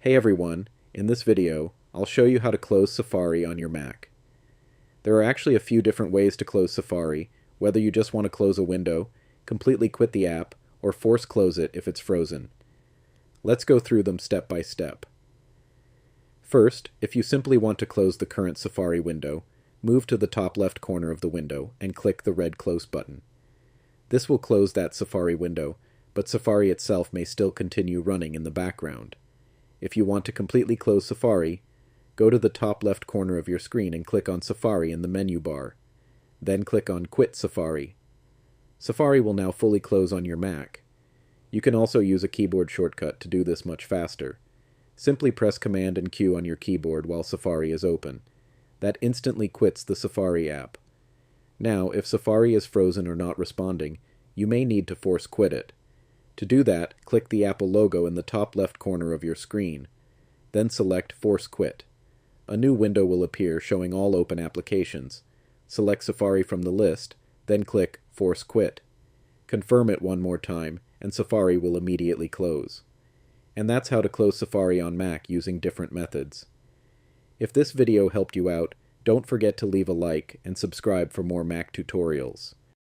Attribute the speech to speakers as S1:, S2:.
S1: Hey everyone, in this video, I'll show you how to close Safari on your Mac. There are actually a few different ways to close Safari, whether you just want to close a window, completely quit the app, or force close it if it's frozen. Let's go through them step by step. First, if you simply want to close the current Safari window, move to the top left corner of the window and click the red Close button. This will close that Safari window, but Safari itself may still continue running in the background. If you want to completely close Safari, go to the top left corner of your screen and click on Safari in the menu bar. Then click on Quit Safari. Safari will now fully close on your Mac. You can also use a keyboard shortcut to do this much faster. Simply press Command and Q on your keyboard while Safari is open. That instantly quits the Safari app. Now, if Safari is frozen or not responding, you may need to force quit it. To do that, click the Apple logo in the top left corner of your screen. Then select Force Quit. A new window will appear showing all open applications. Select Safari from the list, then click Force Quit. Confirm it one more time, and Safari will immediately close. And that's how to close Safari on Mac using different methods. If this video helped you out, don't forget to leave a like and subscribe for more Mac tutorials.